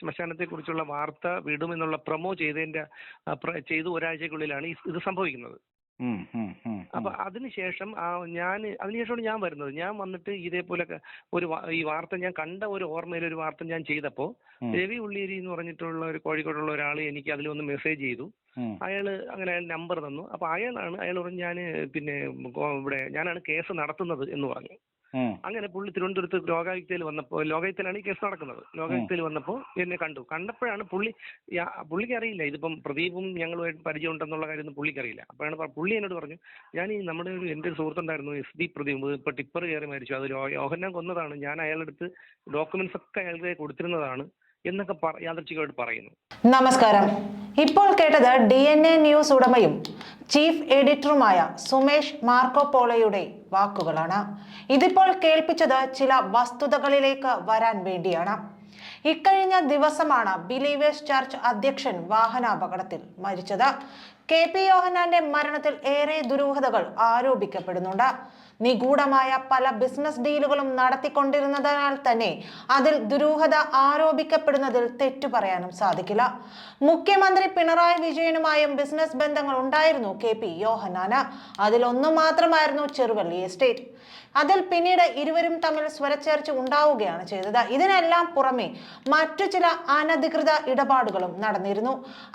ശ്മശാനത്തെക്കുറിച്ചുള്ള വാർത്ത വിടുമെന്നുള്ള പ്രൊമോ ചെയ്ത് ഒരാഴ്ചക്കുള്ളിലാണ് ഇത് സംഭവിക്കുന്നത്. അപ്പൊ അതിനുശേഷമാണ് ഞാൻ വരുന്നത്. ഞാൻ വന്നിട്ട് ഇതേപോലെ ഈ വാർത്ത ഞാൻ കണ്ട ഒരു ഓർമ്മയിൽ ഒരു വാർത്ത ഞാൻ ചെയ്തപ്പോ രവി ഉള്ളിയേരി എന്ന് പറഞ്ഞിട്ടുള്ള ഒരു കോഴിക്കോടുള്ള ഒരാൾ എനിക്ക് അതിലൊന്ന് മെസ്സേജ് ചെയ്തു. അയാൾ നമ്പർ തന്നു. അപ്പൊ അയാൾ പറഞ്ഞു ഞാനാണ് കേസ് നടത്തുന്നത് എന്ന് പറഞ്ഞു. അങ്ങനെ പുള്ളി തിരുവനന്തപുരത്ത് ലോകായുക്തയിലാണ് ഈ കേസ് നടക്കുന്നത്. ലോകായുക്തയിൽ വന്നപ്പോൾ എന്നെ കണ്ടപ്പോഴാണ് പുള്ളിക്ക് അറിയില്ല ഇതിപ്പം പ്രദീപും ഞങ്ങളുമായിട്ട് പരിചയമുണ്ടെന്നുള്ള കാര്യമൊന്നും പുള്ളിക്കറിയില്ല. അപ്പോഴാണ് പുള്ളി എന്നോട് പറഞ്ഞു, എൻ്റെ ഒരു സുഹൃത്തുണ്ടായിരുന്നു SP പ്രദീപ്, ഇപ്പൊ ടിപ്പർ കയറി മരിച്ചു, അത് യോഹന്നാൻ കൊന്നതാണ്, ഞാൻ അയാളുടെ അടുത്ത് ഡോക്യുമെന്റ്സ് ഒക്കെ അയാളുടെ കൊടുത്തിരുന്നതാണ് എന്നൊക്കെ യാദൃച്ഛികമായിട്ട് പറയുന്നു. നമസ്കാരം. ഇപ്പോൾ കേട്ടത് DNA ന്യൂസ് ഉടമയും ചീഫ് എഡിറ്ററുമായ സുമേഷ് മാർക്കോപോളോയുടെ വാക്കുകളാണ്. ഇതിപ്പോൾ കേൾപ്പിച്ചത് ചില വസ്തുതകളിലേക്ക് വരാൻ വേണ്ടിയാണ്. ഇക്കഴിഞ്ഞ ദിവസമാണ് ബിലീവേഴ്സ് ചർച്ച് അധ്യക്ഷൻ വാഹനാപകടത്തിൽ മരിച്ചത്. KP യോഹന്നാന്റെ മരണത്തിൽ ഏറെ ദുരൂഹതകൾ ആരോപിക്കപ്പെടുന്നുണ്ട്. നിഗൂഢമായ പല ബിസിനസ് ഡീലുകളും നടത്തിക്കൊണ്ടിരുന്നതിനാൽ തന്നെ അതിൽ ദുരൂഹത ആരോപിക്കപ്പെടുന്നതിൽ തെറ്റു പറയാനും സാധിക്കില്ല. മുഖ്യമന്ത്രി പിണറായി വിജയനുമായും ബിസിനസ് ബന്ധങ്ങൾ ഉണ്ടായിരുന്നു KP യോഹന്നാന്. അതിലൊന്നു മാത്രമായിരുന്നു ചെറുവള്ളി എസ്റ്റേറ്റ്. അതിൽ പിന്നീട് ഇരുവരും തമ്മിൽ സ്വരച്ചേർച്ച ഉണ്ടാവുകയാണ് ചെയ്തത്. ഇതിനെല്ലാം പുറമെ മറ്റു ചില അനധികൃത ഇടപാടുകളും നടന്നിരുന്നു.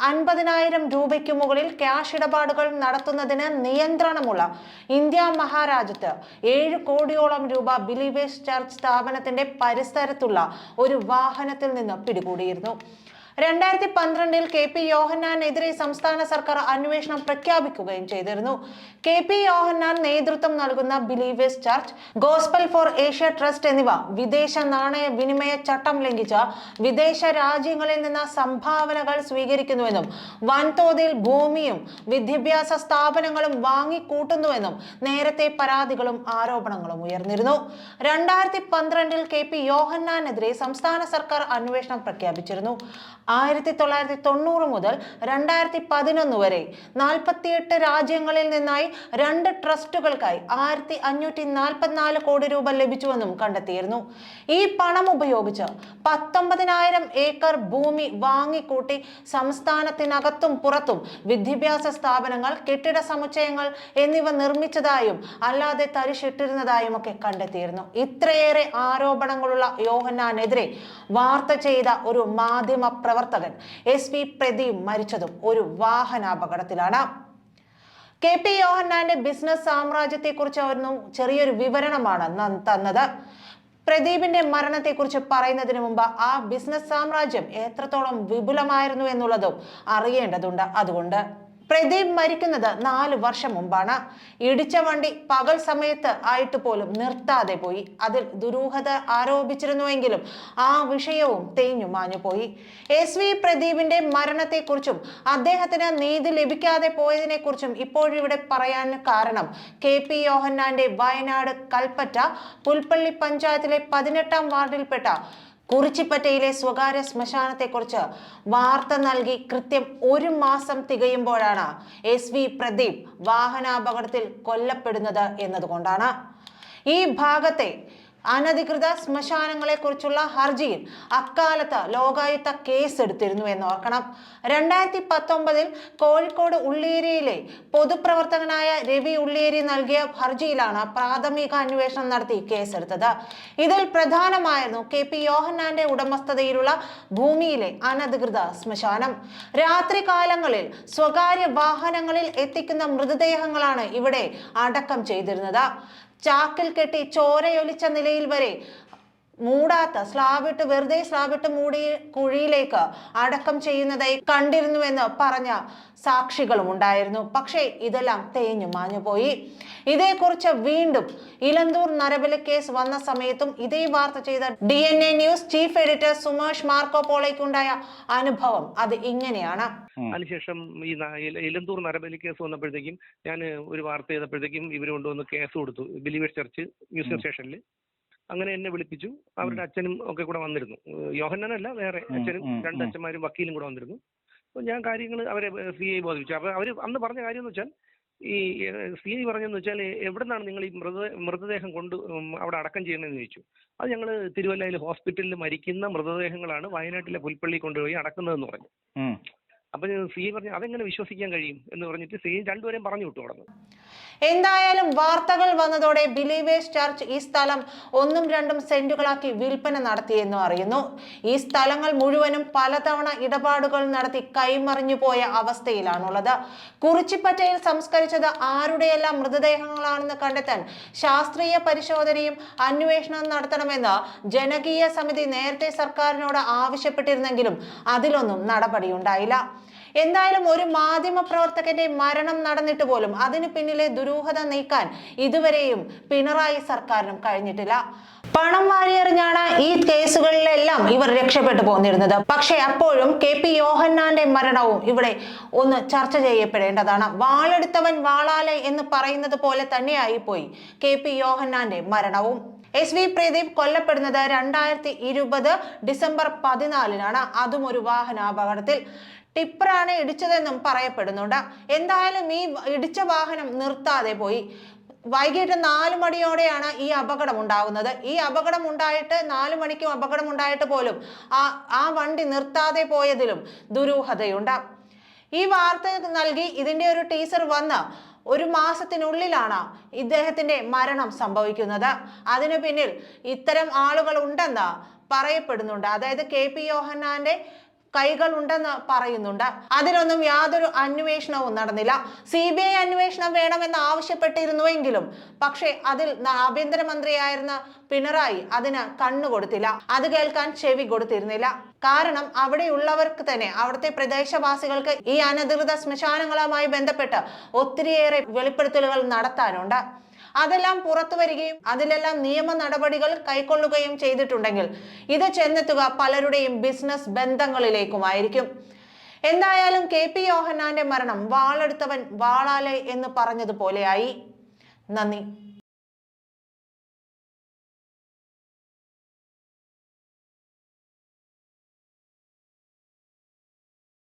50,000 രൂപയ്ക്ക് മുകളിൽ ക്യാഷ് ഇടപാടുകൾ നടത്തുന്നതിന് നിയന്ത്രണമുള്ള ഇന്ത്യ മഹാരാജ്യത്ത് 7 കോടിയോളം രൂപ ബിലീവേഴ്സ് ചർച്ച് സ്ഥാപനത്തിന്റെ പരിസരത്തുള്ള ഒരു വാഹനത്തിൽ നിന്ന് പിടികൂടിയിരുന്നു. 2012 KP യോഹന്നാനെതിരെ സംസ്ഥാന സർക്കാർ അന്വേഷണം പ്രഖ്യാപിക്കുകയും ചെയ്തിരുന്നു. KP യോഹന്നാൻ നേതൃത്വം നൽകുന്ന believers church, gospel four Asia trust എന്നിവ വിദേശ നാണയ വിനിമയ ചട്ടം ലംഘിച്ച വിദേശ രാജ്യങ്ങളിൽ നിന്ന് സംഭാവനകൾ സ്വീകരിക്കുന്നുവെന്നും വൻതോതിൽ ഭൂമിയും വിദ്യാഭ്യാസ സ്ഥാപനങ്ങളും വാങ്ങിക്കൂട്ടുന്നുവെന്നും നേരത്തെ പരാതികളും ആരോപണങ്ങളും ഉയർന്നിരുന്നു. 2012 KP യോഹന്നാനെതിരെ സംസ്ഥാന സർക്കാർ അന്വേഷണം പ്രഖ്യാപിച്ചിരുന്നു. 1990 മുതൽ 2011 വരെ 48 രാജ്യങ്ങളിൽ നിന്നായി 2 ട്രസ്റ്റുകൾക്കായി 1544 കോടി രൂപ ലഭിച്ചുവെന്നും കണ്ടെത്തിയിരുന്നു. ഈ പണം ഉപയോഗിച്ച് 19,000 ഏക്കർ ഭൂമി വാങ്ങിക്കൂട്ടി സംസ്ഥാനത്തിനകത്തും പുറത്തും വിദ്യാഭ്യാസ സ്ഥാപനങ്ങൾ, കെട്ടിട സമുച്ചയങ്ങൾ എന്നിവ നിർമ്മിച്ചതായും അല്ലാതെ തരിശിട്ടിരുന്നതായും ഒക്കെ കണ്ടെത്തിയിരുന്നു. ഇത്രയേറെ ആരോപണങ്ങളുള്ള യോഹന്നാനെതിരെ വാർത്ത ചെയ്ത ഒരു മാധ്യമ പ്രവർത്തകൻ SP പ്രദീപ് മരിച്ചതും ഒരു വാഹനാപകടത്തിലാണ്. KP യോഹന്നാന്റെ ബിസിനസ് സാമ്രാജ്യത്തെക്കുറിച്ച് ചെറിയൊരു വിവരണമാണ് തന്നത്. പ്രദീപിന്റെ മരണത്തെക്കുറിച്ച് പറയുന്നതിന് മുമ്പ് ആ ബിസിനസ് സാമ്രാജ്യം എത്രത്തോളം വിപുലമായിരുന്നു എന്നുള്ളതും അറിയേണ്ടതുണ്ട്. അതുകൊണ്ട് പ്രദീപ് മരിക്കുന്നത് 4 വർഷം മുമ്പാണ്. ഇടിച്ച വണ്ടി പകൽ സമയത്ത് ആയിട്ട് പോലും നിർത്താതെ പോയി. അതിൽ ദുരൂഹത ആരോപിച്ചിരുന്നുവെങ്കിലും ആ വിഷയവും തേഞ്ഞു മാഞ്ഞു പോയി. SV പ്രദീപിന്റെ മരണത്തെക്കുറിച്ചും അദ്ദേഹത്തിന് നീതി ലഭിക്കാതെ പോയതിനെ കുറിച്ചും ഇപ്പോഴിവിടെ പറയാൻ കാരണം KP യോഹന്നാന്റെ വയനാട് കൽപ്പറ്റ പുൽപ്പള്ളി പഞ്ചായത്തിലെ 18ാം വാർഡിൽപ്പെട്ട കുറിച്ചിപ്പറ്റയിലെ സ്വകാര്യ ശ്മശാനത്തെക്കുറിച്ച് വാർത്ത നൽകി കൃത്യം 1 മാസം തികയുമ്പോഴാണ് SV പ്രദീപ് വാഹനാപകടത്തിൽ കൊല്ലപ്പെടുന്നത് എന്നതുകൊണ്ടാണ്. ഈ ഭാഗത്തെ അനധികൃത ശ്മശാനങ്ങളെ കുറിച്ചുള്ള ഹർജിയിൽ അക്കാലത്ത് ലോകായുക്ത കേസ് എടുത്തിരുന്നു എന്നോർക്കണം. 2019 കോഴിക്കോട് ഉള്ളിയേരിയിലെ പൊതുപ്രവർത്തകനായ രവി ഉള്ളിയേരി നൽകിയ ഹർജിയിലാണ് പ്രാഥമിക അന്വേഷണം നടത്തി കേസെടുത്തത്. ഇതിൽ പ്രധാനമായിരുന്നു KP യോഹന്നാന്റെ ഉടമസ്ഥതയിലുള്ള ഭൂമിയിലെ അനധികൃത ശ്മശാനം. രാത്രി കാലങ്ങളിൽ സ്വകാര്യ വാഹനങ്ങളിൽ എത്തിക്കുന്ന മൃതദേഹങ്ങളാണ് ഇവിടെ അടക്കം ചെയ്തിരുന്നത്. ചാക്കിൽ കെട്ടി ചോരയൊലിച്ച നിലയിൽ വരെ മൂടാത്ത വെറുതെ സ്ലാബിട്ട് മൂടി കുഴിയിലേക്ക് അടക്കം ചെയ്യുന്നതായി കണ്ടിരുന്നുവെന്ന് പറഞ്ഞ സാക്ഷികളും ഉണ്ടായിരുന്നു. പക്ഷേ ഇതെല്ലാം തേഞ്ഞു മാഞ്ഞുപോയി. ഇതേക്കുറിച്ച് വീണ്ടും ഇലന്തൂർ നരബലി കേസ് വന്ന സമയത്തും ഇതേ വാർത്ത ചെയ്ത DNA news chief editor Sumesh മാർക്കോപോളോയ്ക്കുണ്ടായ അനുഭവം അത് ഇങ്ങനെയാണ്. അതിനുശേഷം ഈ ഇലന്തൂർ നരബലി കേസ് വന്നപ്പോഴത്തേക്കും ഞാൻ ഒരു വാർത്ത ചെയ്തപ്പോഴത്തേക്കും ഇവർ കൊണ്ടുവന്ന് കേസ് കൊടുത്തു ബിലീവേഴ്സ് ചർച്ച് മ്യൂസിയം സ്റ്റേഷനിൽ. അങ്ങനെ എന്നെ വിളിപ്പിച്ചു. അവരുടെ അച്ഛനും ഒക്കെ കൂടെ വന്നിരുന്നു. യോഹന്നാനല്ല, വേറെ അച്ഛനും 2 അച്ഛന്മാരും വക്കീലും കൂടെ വന്നിരുന്നു. അപ്പോൾ ഞാൻ കാര്യങ്ങൾ അവരെ CI ബോധിപ്പിച്ചു. അപ്പോൾ അവർ അന്ന് പറഞ്ഞ കാര്യം എന്ന് വെച്ചാൽ ഈ സി പറഞ്ഞെന്ന് വെച്ചാൽ എവിടെ നിന്നാണ് നിങ്ങൾ ഈ മൃതദേഹം കൊണ്ട് അവിടെ അടക്കം ചെയ്യണമെന്ന് ചോദിച്ചു. അത് ഞങ്ങൾ തിരുവല്ലയിൽ ഹോസ്പിറ്റലിൽ മരിക്കുന്ന മൃതദേഹങ്ങളാണ് വയനാട്ടിലെ പുൽപ്പള്ളി കൊണ്ടുപോയി അടക്കുന്നതെന്ന് പറഞ്ഞു. അപ്പൊ സി പറഞ്ഞു അതെങ്ങനെ വിശ്വസിക്കാൻ കഴിയും എന്ന് പറഞ്ഞിട്ട് സി രണ്ടുപേരെയും പറഞ്ഞു വിട്ടു അവിടെ. എന്തായാലും വാർത്തകൾ വന്നതോടെ ബിലീവേഴ്സ് ചർച്ച് ഈ സ്ഥലം 1-2 സെന്റുകളാക്കി വിൽപ്പന നടത്തിയെന്നും അറിയുന്നു. ഈ സ്ഥലങ്ങൾ മുഴുവനും പലതവണ ഇടപാടുകൾ നടത്തി കൈമറിഞ്ഞു പോയ അവസ്ഥയിലാണുള്ളത്. കുറിച്ചിപ്പറ്റയിൽ സംസ്കരിച്ചത് ആരുടെയെല്ലാം മൃതദേഹങ്ങളാണെന്ന് കണ്ടെത്താൻ ശാസ്ത്രീയ പരിശോധനയും അന്വേഷണവും നടത്തണമെന്ന് ജനകീയ സമിതി നേരത്തെ സർക്കാരിനോട് ആവശ്യപ്പെട്ടിരുന്നെങ്കിലും അതിലൊന്നും നടപടിയുണ്ടായില്ല. എന്തായാലും ഒരു മാധ്യമ പ്രവർത്തകന്റെ മരണം നടന്നിട്ട് പോലും അതിന് പിന്നിലെ ദുരൂഹത നീക്കാൻ ഇതുവരെയും പിണറായി സർക്കാരിനും കഴിഞ്ഞിട്ടില്ല. പണം വാരിയെറിഞ്ഞാണ് ഈ കേസുകളിലെല്ലാം ഇവർ രക്ഷപ്പെട്ടു പോന്നിരുന്നത്. പക്ഷെ അപ്പോഴും KP യോഹന്നാന്റെ മരണവും ഇവിടെ ഒന്ന് ചർച്ച ചെയ്യപ്പെടേണ്ടതാണ്. വാളെടുത്തവൻ വാളാലെ എന്ന് പറയുന്നത് പോലെ തന്നെയായി പോയി KP യോഹന്നാന്റെ മരണവും. SV പ്രദീപ് കൊല്ലപ്പെടുന്നത് 2020 ഡിസംബർ 14-നാണ്. അതും ഒരു വാഹനാപകടത്തിൽ. ടിപ്പറാണ് ഇടിച്ചതെന്നും പറയപ്പെടുന്നുണ്ട്. എന്തായാലും ഈ ഇടിച്ച വാഹനം നിർത്താതെ പോയി. വൈകിട്ട് 4 മണിയോടെയാണ് ഈ അപകടം ഉണ്ടാകുന്നത്. ഈ അപകടം ഉണ്ടായിട്ട് 4 മണിക്കും അപകടം ഉണ്ടായിട്ട് പോലും ആ വണ്ടി നിർത്താതെ പോയതിലും ദുരൂഹതയുണ്ട്. ഈ വാർത്ത നൽകി ഇതിന്റെ ഒരു ടീസർ വന്ന് 1 മാസത്തിനുള്ളിലാണ് ഇദ്ദേഹത്തിന്റെ മരണം സംഭവിക്കുന്നത്. അതിനു പിന്നിൽ ഇത്തരം ആളുകൾ ഉണ്ടെന്ന് പറയപ്പെടുന്നുണ്ട്. അതായത് KP യോഹന്നാന്റെ കൈകൾ ഉണ്ടെന്ന് പറയുന്നുണ്ട്. അതിലൊന്നും യാതൊരു അന്വേഷണവും നടന്നില്ല. CBI അന്വേഷണം വേണമെന്ന് ആവശ്യപ്പെട്ടിരുന്നുവെങ്കിലും പക്ഷേ അതിൽ ആഭ്യന്തരമന്ത്രിയായിരുന്ന പിണറായി അതിന് കണ്ണു കൊടുത്തില്ല, അത് കേൾക്കാൻ ചെവി കൊടുത്തിരുന്നില്ല. കാരണം അവിടെയുള്ളവർക്ക് തന്നെ, അവിടുത്തെ പ്രദേശവാസികൾക്ക് ഈ അനധികൃത ശ്മശാനങ്ങളുമായി ബന്ധപ്പെട്ട് ഒത്തിരിയേറെ വെളിപ്പെടുത്തലുകൾ നടത്താനുണ്ട്. അതെല്ലാം പുറത്തു വരികയും അതിലെല്ലാം നിയമ നടപടികൾ കൈക്കൊള്ളുകയും ചെയ്തിട്ടുണ്ടെങ്കിൽ ഇത് ചെന്നെത്തുക പലരുടെയും ബിസിനസ് ബന്ധങ്ങളിലേക്കുമായിരിക്കും. എന്തായാലും KP യോഹന്നാന്റെ മരണം വാളെടുത്തവൻ വാളാലെ എന്ന് പറഞ്ഞതുപോലെയായി. നന്ദി.